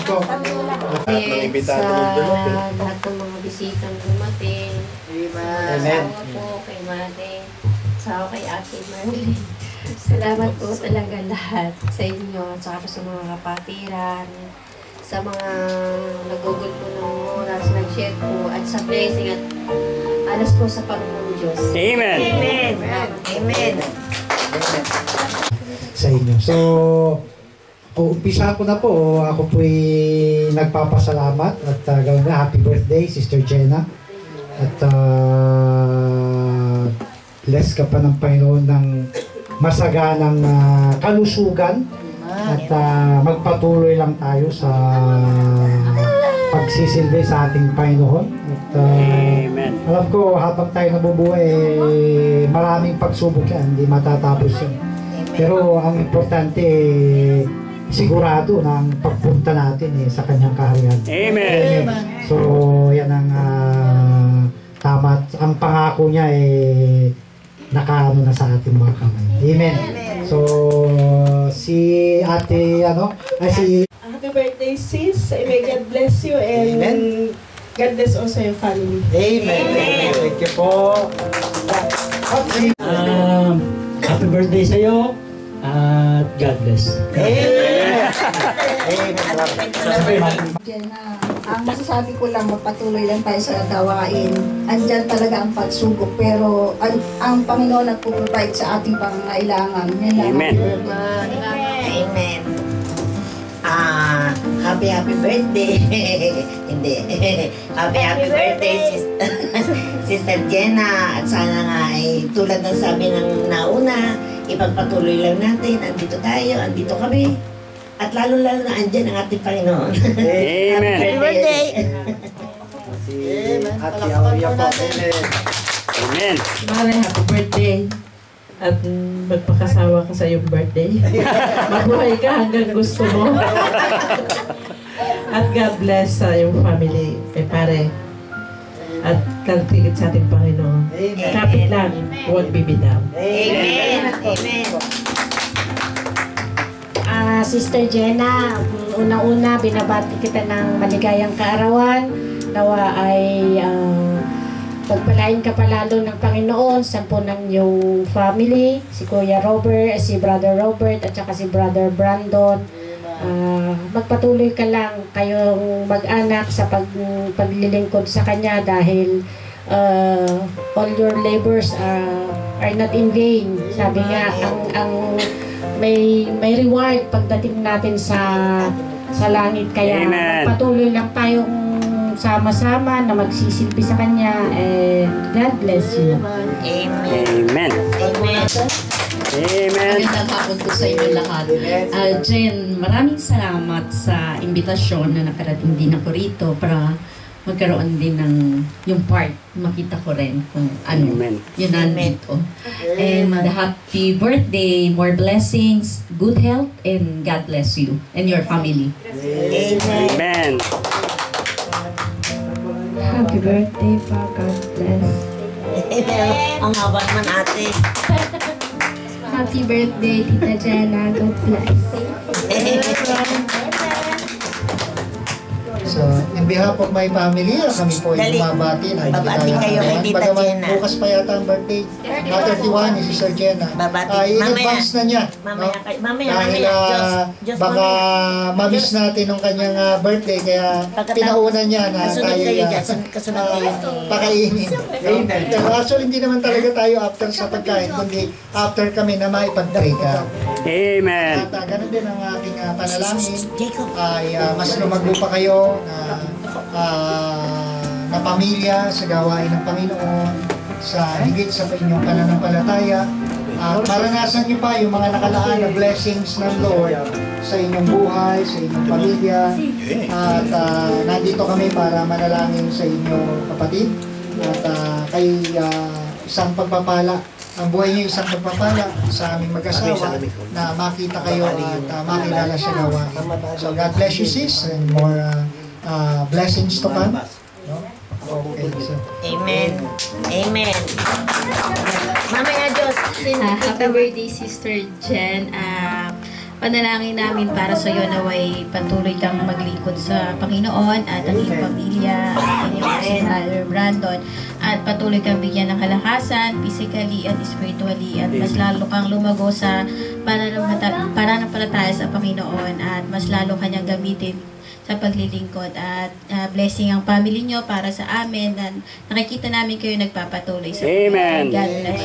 ko. Sa lahat ng mga bisitang dumating. Amen. Asawa po, kay Mate, asawa kay Ate Marlene. Salamat po talaga lahat sa inyo, at saka sa mga kapatiran, sa mga nagugol po ng oras, nag-share po, at sa blessing at alas po sa Panginoon Diyos. Amen. Amen. Amen. Sa inyo. So, umpisa ko na po. Ako po'y nagpapasalamat at gawin na happy birthday, Sister Jenna. At bless ka pa ng Panginoon ng masaganang kalusugan. At magpatuloy lang tayo sa pagsisilbi sa ating Panginoon. At Amen. alam ko, habang tayo nabubuhay, maraming pagsubok yan, hindi matatapos yan. Pero ang importante, sigurado na ang pagpunta natin sa kanyang kaharian. Amen. So, yan ang tama. Ang pangako niya nakaano na sa ating mga kamay. Amen. So, si ate, si Happy birthday, sis. May God bless you and Amen. God bless also your family. Amen. Thank you po. Happy birthday sa iyo at God bless. Amen. Jenna, ang masasabi ko lang, magpatuloy lang tayo sa gawain. Andyan talaga ang pagsubok, pero ang Panginoon nagpo-provide sa ating pangangailangan. Yan lang. Amen. Amen. Happy birthday. Hindi. Happy birthday, Sister Jenna. At sana nga tulad ng sabi ng nauna, ipagpatuloy lang natin. Andito tayo, andito kami. At lalo-lalo na andyan ang ating Panginoon. Amen. Happy birthday. Ate Aurea po. Amen. Amen. Mare, happy birthday. At magpakasawa ka sa iyong birthday. Mabuhay ka hanggang gusto mo. At God bless sa iyong family, kay pare. At kaltigit sa ating Panginoon. Kapit lang, huwag bibitaw. Amen. Amen. Sister Jenna, unang-una binabati kita ng maligayang kaarawan. Nawa ay pagpalain ka palalo ng Panginoon sa ng iyong family, si Kuya Robert, si Brother Robert, at saka si Brother Brandon. Magpatuloy ka lang kayong mag-anak sa paglilingkod sa Kanya dahil all your labors are not in vain. Sabi nga, ang may reward pagdating natin sa langit. Kaya Amen. patuloy lang tayong sama-sama na magsisilbi sa Kanya, and God bless you. Amen. Amen. Amen. Amen. Magandang hapon po sa inyo lahat. Jen, maraming salamat sa imbitasyon na nakarating din ako rito para magkaroon din ng yung part, makita ko rin kung ano Amen. yun nandito. And happy birthday, more blessings, good health, and God bless you and your family. Amen. Happy birthday pa, God bless. Ang haba naman ate. Happy birthday, Tita Jenna, God bless. So, in behalf of my family, kami po ay Dali. bumabati ng Babati kayo kay Tita Bagaman Jenna. bukas pa yata ang birthday. 31 ni Sister Jenna. Babati. In Mamaya. advance na niya. Mamaya, Dahil Diyos baka mamaya. mamiss natin ng kanyang birthday, kaya Pagkatapos, pinauna niya na kasunod tayo kayo dyan, kasunod kayo. pakainin. Pero actually, hindi naman talaga tayo after sa pagkain, kundi after kami na maipag-pray ka. Amen. At ganun din ang ating panalangin Jacob. ay mas lumago pa kayo na pamilya sa gawain ng Panginoon, sa higit sa inyong pananampalataya. Maranasan niyo pa yung mga nakalaan na blessings ng Lord sa inyong buhay, sa inyong pamilya. At nandito kami para manalangin sa inyo, kapatid. At kay isang pagpapala, ang buhay niyo isang pagpapala sa aming mag-asawa na makita kayo at makilala sa gawain. So God bless you, sis, and more blessings to come. No? Okay, so. Amen. Amen. Mamaya, Diyos. Happy birthday, Sister Jen. Panalangin namin para sa iyo naway patuloy kang maglingkod sa Panginoon at ang iyong pamilya at ang iyong si Brother Brandon at patuloy kang bigyan ng kalakasan physically at spiritually at mas lalo kang lumago sa pananampalataya sa Panginoon at mas lalo kanyang gamitin sa paglilingkod at blessing ang family nyo para sa amin na nakikita namin kayo nagpapatuloy sa Amen. God bless.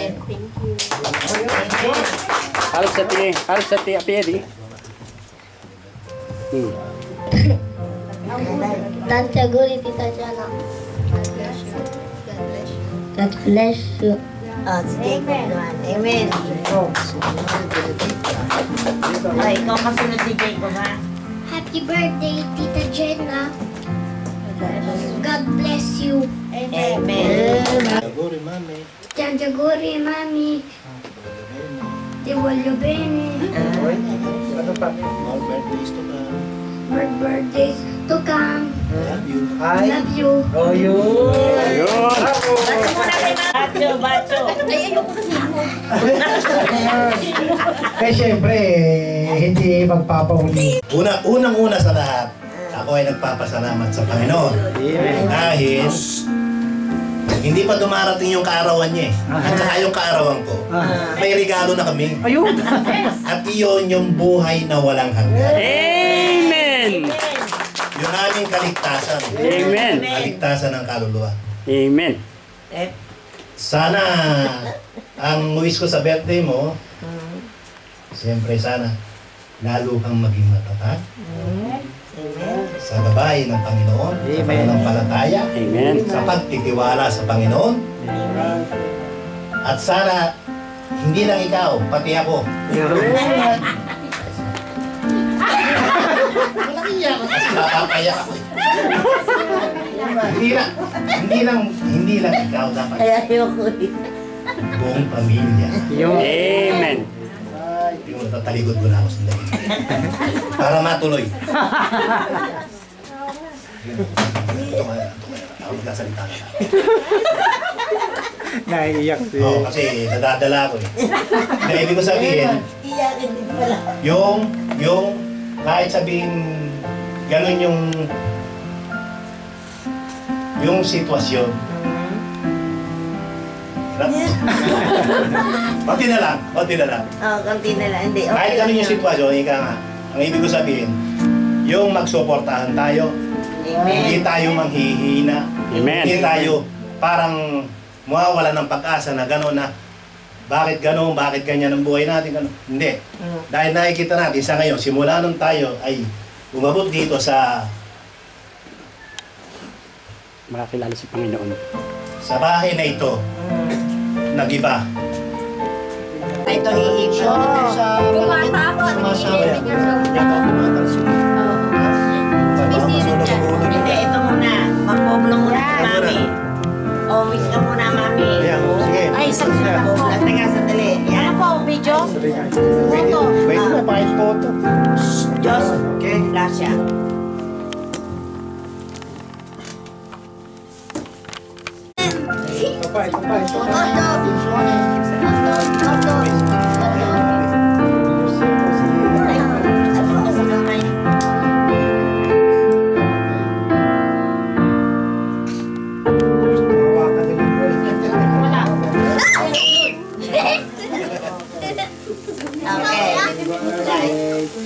Harus sa ti api di. Tante Guri, Tita Jana. God bless you. Sige, naman. Amen. Ay, ikaw kasunod si Jacob, ha? Happy birthday, Tita Jenna. God bless you. Amen. Tante Guri, Mami. Ti voglio bene. More birthdays to come. Love you. Ayun. Bacho. Eh, syempre, hindi magpapauli. Unang-una sa lahat, ako ay nagpapasalamat sa Panginoon. Dahil hindi pa dumarating yung kaarawan niya eh. At saka yung kaarawan ko, may regalo na kami. At iyon yung buhay na walang hanggan. Amen. Yung aming kaligtasan. Amen. Kaligtasan ng kaluluwa. Amen. Sana, ang wish ko sa birthday mo, siyempre sana, lalo kang maging matatag. Sa gabay ng Panginoon, sa pananampalataya, Amen. sa pagtitiwala sa Panginoon. At sana, hindi lang ikaw, pati ako. Walang iya ako kasi mapapayak ako. Hindi lang ikaw dapat. Buong pamilya. Amen. Hindi mo natataligod mo na ako sandali. Para matuloy. Ako magkasalita ka na. Naiiyak Oo, kasi nadadala ako eh. Na ibig ko sabihin, yung kahit sabihin, ganun yung sitwasyon. Konti na lang. Konti na lang. Hindi. Okay Kahit ganun yung sitwasyon, ika nga. Ang ibig ko sabihin, yung magsuportahan tayo, hindi tayo manghihina, Amen. hindi tayo parang mawawala ng pag-asa na gano'n na bakit gano'n, bakit ganyan ang buhay natin, gano'n. Hindi. Dahil nakikita natin sa ngayon, simula nung tayo ay umabot dito sa Makakilala si Panginoon. bahay na ito, nag-iba. Ito hihipo. Sumasabay. Hindi, ito muna. Magpoblo muna si Mami. Wish ka muna, Mami. Sige. Ay, teka, sandali. Yan po, video. Photo. Pwede na, pakit photo. Diyos. Okay. Gracias.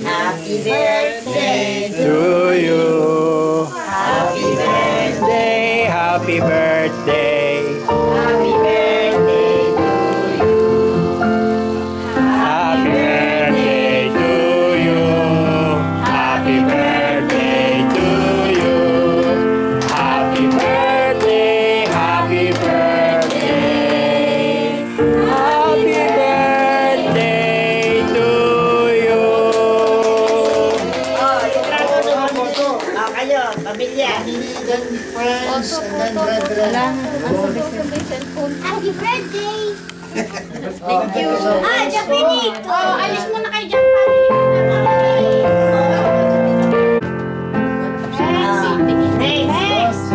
Happy birthday To you. Happy birthday. Happy birthday. Happy birthday to you. Happy birthday to you. Happy birthday to you. Happy birthday. Happy birthday. Happy birthday to you. Yung trato doon. Kayo, pamilya. Friends, and then brethren. Happy birthday! Thank you. Japanito! Alis mo na kayo dyan, Next.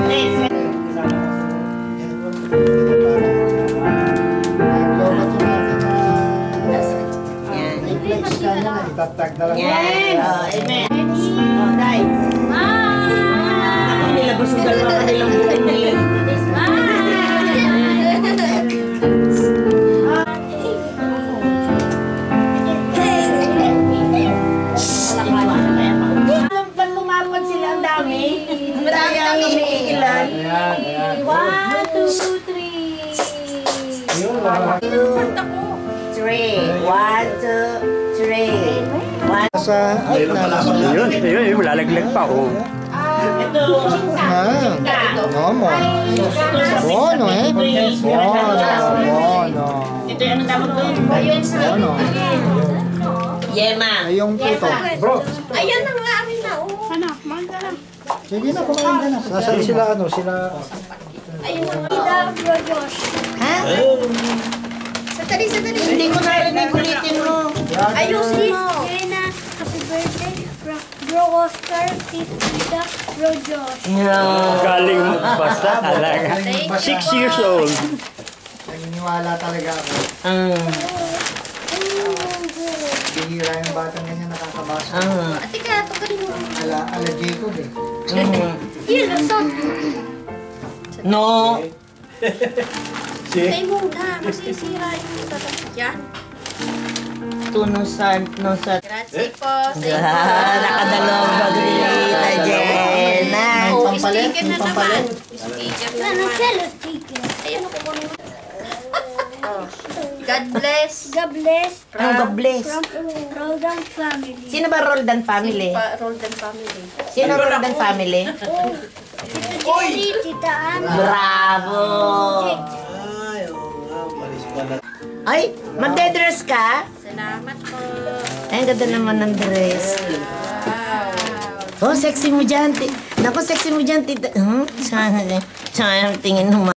Lola to natin na Yan. i-flex ka Itatag na lang. Yan. Amen. Day. Ako nilabas ang dalawa kanilang buhay ngayon. Lumapad sila ang dami. Marami ang umiilan. 1, 2, 3. 1, 2, 3. 1, 2, 3. Sa, ay, nalaman na. Yun, lalaglag pa, oh. Mono. Mono, eh. Mono. Ito yung tawag doon. Mono. Yema. Ay, yung ito. Bro. Ayan na nga rin na. Sige na, kumain ka na. Nasaan sila, ano, sila... Ayun na nga. Bro Josh. Ha? Sandali. Hindi ko narinig ulitin mo. Ayusin mo. Jenna, happy birthday. Bro Oscar, Tita, Bro Josh. Galing mo basta talaga. 6 years old. Naniniwala talaga ako. Bihira yung batang ganyan nakakabasa. Ate ka, tukarin mo. Ala Jacob eh. Yun, son. No. Tay muna, masisira yung tatapos yan. Tunusan. Grazie po. Nakadalawang bagay na Jenna. Oh, sticker na naman. Sticker na naman. Ayun ako mo. God bless. God bless. God bless. From Roldan family. Sino ba Roldan family? Roldan family. Sino Roldan family? Tita Jenny, Tita Ann. Bravo! Ay, magde-dress ka? Salamat po. Ay, ang ganda naman ng dress. Oh, sexy mo dyan. Naku, sexy mo dyan, tita. Sayang tingin mo.